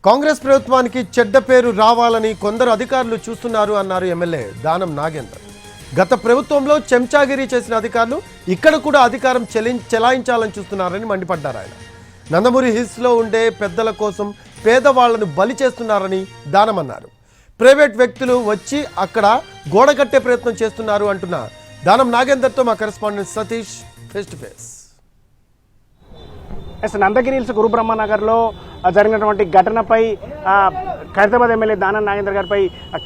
కాంగ్రెస్ ప్రభుత్వానికి చెడ్డ పేరు రావాలని కొందరు అధికారులు చూస్తున్నారు అన్నారు ఎమ్మెల్యే దానం నాగేందర్. గత ప్రభుత్వంలో చెంచాగిరి చేసిన అధికారులు ఇక్కడ కూడా అధికారం చెలాయించాలని చూస్తున్నారని మండిపడ్డారు ఆయన. నందమూరి హిల్స్లో ఉండే పెద్దల కోసం పేదవాళ్లను బలి చేస్తున్నారని దానమన్నారు. ప్రైవేట్ వ్యక్తులు వచ్చి అక్కడ గోడ కట్టే ప్రయత్నం చేస్తున్నారు అంటున్న దానం నాగేందర్తో మా correspondent Satish face to face. Nandagiri hills గురుబ్రహ్మనగర్లో జరిగినటువంటి ఘటనపై ఖైరతాబాద్ ఎమ్మెల్యే దానం నాగేందర్ గారిపై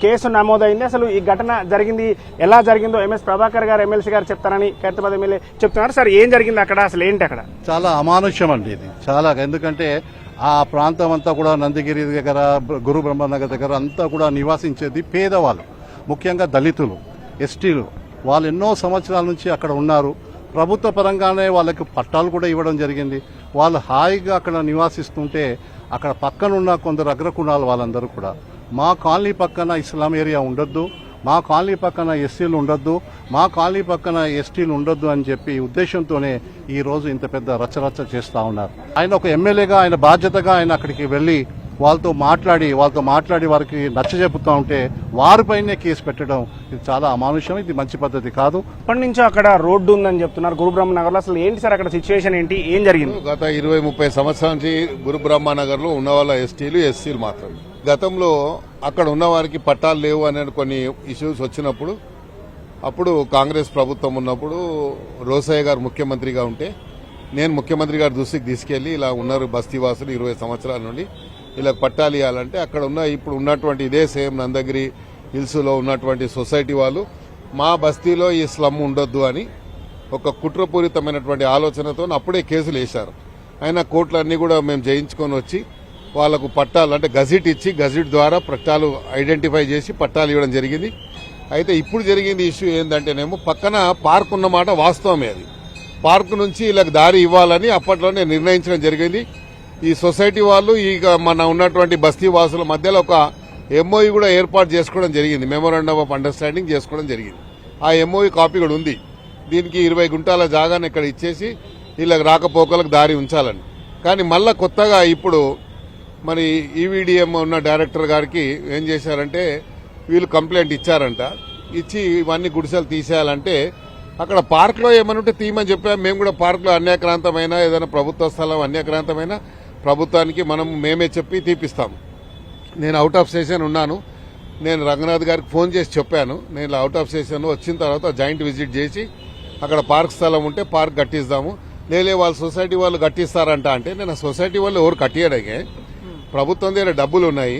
కేసు నమోదైంది. అసలు ఈ ఘటన జరిగింది ఎలా జరిగిందో ఎంఎస్ ప్రభాకర్ గారు ఎమ్మెల్సీ గారు చెప్తారని ఖైరతాబాద్ ఎమ్మెల్యే చెప్తున్నారు. సార్ ఏం జరిగింది అక్కడ, అసలు ఏంటి అక్కడ? చాలా అమానుష్యం అండి ఇది, చాలా. ఎందుకంటే ఆ ప్రాంతం అంతా కూడా నందగిరి దగ్గర గురుబ్రహ్మనగర్ దగ్గర అంతా కూడా నివాసించేది పేదవాళ్ళు, ముఖ్యంగా దళితులు, ఎస్టీలు. వాళ్ళు ఎన్నో సంవత్సరాల నుంచి అక్కడ ఉన్నారు. ప్రభుత్వ పరంగానే వాళ్ళకి పట్టాలు కూడా ఇవ్వడం జరిగింది. వాళ్ళు హాయిగా అక్కడ నివాసిస్తుంటే అక్కడ పక్కనున్న కొందరు అగ్రకుణాలు వాళ్ళందరూ కూడా మా కాలనీ పక్కన ఇస్లాం ఏరియా ఉండొద్దు, మా కాలనీ పక్కన ఎస్సీలు ఉండొద్దు, మా కాలనీ పక్కన ఎస్టీలు ఉండొద్దు అని చెప్పి ఉద్దేశంతోనే ఈ రోజు ఇంత పెద్ద రచ్చరచ్చ చేస్తూ ఉన్నారు. ఆయన ఒక ఎమ్మెల్యేగా ఆయన బాధ్యతగా ఆయన అక్కడికి వెళ్లి వాళ్ళతో మాట్లాడి వారికి నచ్చ చెబుతూ ఉంటే వారిపైనే కేసు పెట్టడం ఇది చాలా అమానుష్యం. ఇది మంచి పద్ధతి కాదు. ఇప్పటి నుంచో అక్కడ రోడ్డు ఉందని చెప్తున్నారు గురుబ్రహ్మనగర్ లో. అసలు ఏంటి సార్ అక్కడ సిచ్యువేషన్ ఏంటి, ఏం జరిగింది? గత 20-30 సంవత్సరాల నుంచి గురుబ్రహ్మనగర్ లో ఉన్న వాళ్ళ ఎస్టీలు ఎస్సీలు మాత్రమే. గతంలో అక్కడ ఉన్న వారికి పట్టాలు లేవు అనే కొన్ని ఇష్యూస్ వచ్చినప్పుడు, అప్పుడు కాంగ్రెస్ ప్రభుత్వం ఉన్నప్పుడు రోసయ్య గారు ముఖ్యమంత్రిగా ఉంటే నేను ముఖ్యమంత్రి గారి దృష్టికి తీసుకెళ్లి ఇలా ఉన్నారు బస్తీవాసులు 20 సంవత్సరాల నుండి ఇలా పట్టాలు ఇవ్వాలంటే అక్కడ ఉన్న ఇప్పుడు ఉన్నటువంటి ఇదే సేమ్ నందగిరి హిల్స్ లో ఉన్నటువంటి సొసైటీ వాళ్ళు మా బస్తీలో ఈ స్లమ్ ఉండొద్దు అని ఒక కుట్రపూరితమైనటువంటి ఆలోచనతో అప్పుడే కేసులు వేశారు. అయినా కోర్టులన్నీ కూడా మేము జయించుకొని వచ్చి వాళ్లకు పట్టాలు అంటే గజిట్ ఇచ్చి గజిట్ ద్వారా పట్టాలు ఐడెంటిఫై చేసి పట్టాలు ఇవ్వడం జరిగింది. అయితే ఇప్పుడు జరిగింది ఇష్యూ ఏంటంటేనేమో పక్కన పార్క్ ఉన్నమాట వాస్తవమే. అది పార్క్ నుంచి వీళ్ళకి దారి ఇవ్వాలని అప్పట్లోనే నిర్ణయించడం జరిగింది. ఈ సొసైటీ వాళ్ళు ఇక మన ఉన్నటువంటి బస్తీ వాసుల మధ్యలో ఒక ఎంఓఈ కూడా ఏర్పాటు చేసుకోవడం జరిగింది, మెమోరాండమ్ ఆఫ్ అండర్స్టాండింగ్ చేసుకోవడం జరిగింది. ఆ ఎంఓఈ కాపీ కూడా ఉంది. దీనికి 20 గుంటాల జాగాను ఇక్కడ ఇచ్చేసి వీళ్ళకి రాకపోకలకు దారి ఉంచాలని. కానీ మళ్ళా కొత్తగా ఇప్పుడు మరి ఈవీడీఎం ఉన్న డైరెక్టర్ గారికి ఏం చేశారంటే వీళ్ళు కంప్లైంట్ ఇచ్చారంట. ఇచ్చి ఇవన్నీ గుడిసెలు తీసేయాలంటే అక్కడ పార్క్ లో ఏమైనా ఉంటే తీయమని చెప్పాము. మేము కూడా పార్క్ లో అన్యాక్రాంతమైన ఏదైనా ప్రభుత్వ స్థలం అన్యాక్రాంతమైన ప్రభుత్వానికి మేమే చెప్పి తీపిస్తాం. నేను అవుట్ ఆఫ్ స్టేషన్ ఉన్నాను. నేను రంగనాథ్ గారికి ఫోన్ చేసి చెప్పాను నేను అవుట్ ఆఫ్ స్టేషన్ వచ్చిన తర్వాత జాయింట్ విజిట్ చేసి అక్కడ పార్క్ స్థలం ఉంటే పార్క్ కట్టిస్తాము, లేలే వాళ్ళ సొసైటీ వాళ్ళు కట్టిస్తారంట. అంటే నేను సొసైటీ వాళ్ళు ఎవరు కట్టియడాకే ప్రభుత్వం దగ్గర డబ్బులు ఉన్నాయి.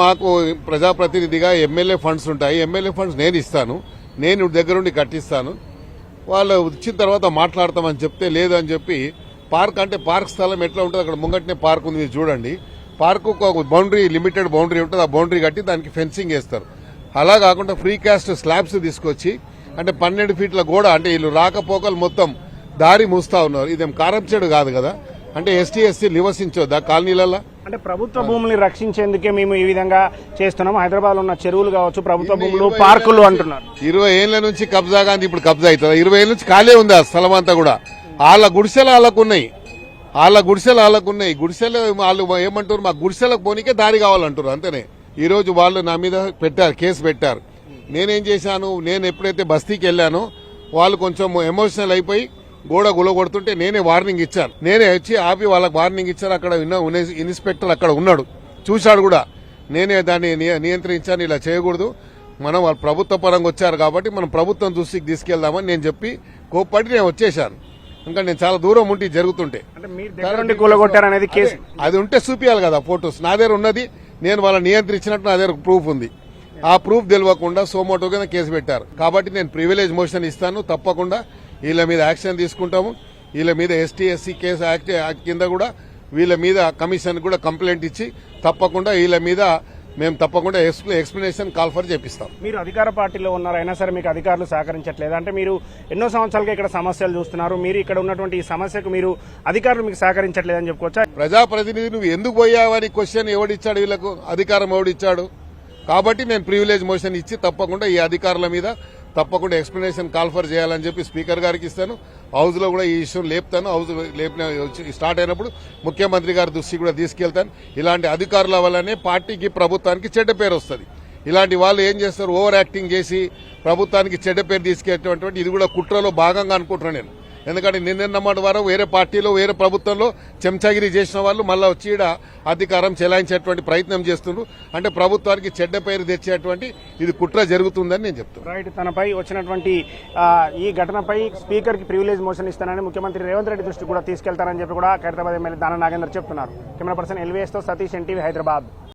మాకు ప్రజాప్రతినిధిగా ఎమ్మెల్యే ఫండ్స్ ఉంటాయి, ఎమ్మెల్యే ఫండ్స్ నేను ఇస్తాను, నేను దగ్గరుండి కట్టిస్తాను, వాళ్ళు వచ్చిన తర్వాత మాట్లాడతామని చెప్తే లేదు అని చెప్పి పార్క్ అంటే పార్క్ స్థలం ఎట్లా ఉంటుంది అక్కడ ముంగట్నే పార్క్ ఉంది చూడండి. పార్కు ఒక బౌండరీ లిమిటెడ్ బౌండరీ ఉంటుంది, ఆ బౌండరీ కట్టి దానికి ఫెన్సింగ్ వేస్తారు. అలా కాకుండా ఫ్రీ కాస్ట్ స్లాబ్స్ తీసుకొచ్చి అంటే 12 ఫీట్ల గోడ అంటే వీళ్ళు రాకపోకలు మొత్తం దారి మూస్తా ఉన్నారు. ఇదేం కారం చెడు కాదు కదా. అంటే ఎస్టీ నివసించొద్దా కాలనీలలో? అంటే ప్రభుత్వ భూముల్ని రక్షించేందుకే మేము ఈ విధంగా చేస్తున్నాం. హైదరాబాద్ లో ఉన్న చెరువులు కావచ్చు, ప్రభుత్వ భూములు, పార్కులు అంటున్నారు. 20 ఏళ్ల నుంచి కబ్జా గాంధీ ఇప్పుడు కబ్జా అవుతుంది. 20 ఏళ్ల నుంచి ఖాళీ ఉంది ఆ స్థలం అంతా కూడా. వాళ్ళ గుడిసెలు వాళ్ళకున్నాయి, గుడిసెలు వాళ్ళు ఏమంటారు మా గుడిసెలకు పోనీకే దారి కావాలంటారు అంతేనే. ఈ రోజు వాళ్ళు నా మీద కేసు పెట్టారు. నేనేం చేశాను, నేను ఎప్పుడైతే బస్తీకి వెళ్ళానో వాళ్ళు కొంచెం ఎమోషనల్ అయిపోయి గోడ గులగొడుతుంటే నేనే వార్నింగ్ ఇచ్చాను. నేనే వచ్చి ఆపి వాళ్ళకి వార్నింగ్ ఇచ్చాను. అక్కడ ఇన్స్పెక్టర్ అక్కడ ఉన్నాడు, చూశాడు కూడా. నేనే దాన్ని నియంత్రించాను, ఇలా చేయకూడదు, మనం వాళ్ళు ప్రభుత్వ పరంగా వచ్చారు కాబట్టి మనం ప్రభుత్వం దృష్టికి తీసుకెళ్దామని నేను చెప్పి కోప్పటి నేను వచ్చేశాను. ఇంకా నేను చాలా దూరం ఉండి జరుగుతుంటే అది ఉంటే చూపించాలి కదా ఫొటోస్. నా దగ్గర ఉన్నది, నేను వాళ్ళని నియంత్రించినట్టు నా దగ్గర ప్రూఫ్ ఉంది. ఆ ప్రూఫ్ తెలియకుండా సోమోటో కింద కేసు పెట్టారు. కాబట్టి నేను ప్రివిలేజ్ మోషన్ ఇస్తాను, తప్పకుండా వీళ్ళ మీద యాక్షన్ తీసుకుంటాము. వీళ్ళ మీద ఎస్టీ ఎస్సీ కేసు యాక్ట్ కింద కూడా వీళ్ళ మీద కమిషన్ కూడా కంప్లైంట్ ఇచ్చి తప్పకుండా వీళ్ళ మీద మేము తప్పకుండా ఎక్స్ప్లెనేషన్ కాల్ఫర్ చేపిస్తాం. మీరు అధికార పార్టీలో ఉన్నారు, అయినా సరే మీకు అధికారులు సహకరించట్లేదు అంటే మీరు ఎన్నో సంవత్సరాలుగా ఇక్కడ సమస్యలు చూస్తున్నారు. మీరు ఇక్కడ ఉన్నటువంటి ఈ సమస్యకు మీరు అధికారులు మీకు సహకరించట్లేదని చెప్పుకోవచ్చా? ప్రజాప్రతినిధి నువ్వు ఎందుకు పోయావని క్వశ్చన్ ఎవడిచ్చాడు? వీళ్ళకు అధికారం ఎవడిచ్చాడు? కాబట్టి నేను ప్రివిలేజ్ మోషన్ ఇచ్చి తప్పకుండా ఈ అధికారుల మీద తప్పకుండా ఎక్స్ప్లెనేషన్ కాల్ఫర్ చేయాలని చెప్పి స్పీకర్ గారికి ఇస్తాను. హౌస్లో కూడా ఈ ఇష్యూ లేపుతాను. హౌస్ లేపిన స్టార్ట్ అయినప్పుడు ముఖ్యమంత్రి గారి దృష్టి కూడా తీసుకెళ్తాను. ఇలాంటి అధికారుల వల్లనే పార్టీకి ప్రభుత్వానికి చెడ్డ పేరు వస్తుంది. ఇలాంటి వాళ్ళు ఏం చేస్తారు, ఓవర్ యాక్టింగ్ చేసి ప్రభుత్వానికి చెడ్డ పేరు తీసుకెళ్ళేటువంటి ఇది కూడా కుట్రలో భాగంగా అనుకుంటున్నాను నేను. ఎందుకంటే నిన్నమాట వారు వేరే పార్టీలో వేరే ప్రభుత్వంలో చెంచాగిరి చేసిన వాళ్ళు మళ్ళీ వచ్చి ఈడ అధికారం చెలాయించేటువంటి ప్రయత్నం చేస్తున్నారు. అంటే ప్రభుత్వానికి చెడ్డ పేరు తెచ్చేటువంటి ఇది కుట్ర జరుగుతుందని నేను చెప్తున్నాను. రైట్, తనపై వచ్చినటువంటి ఈ ఘటనపై స్పీకర్ కి ప్రివిలేజ్ మోషన్ ఇస్తానని ముఖ్యమంత్రి రేవంత్ రెడ్డి దృష్టి కూడా తీసుకెళ్తారని చెప్పి కూడా ఖైరతాబాద్ ఎమ్మెల్యే దానం నాగేందర్ చెప్తున్నారు. కెమెరా పర్సన్ ఎల్వీఎస్ తో సతీష్, ఎన్టీవీ, హైదరాబాద్.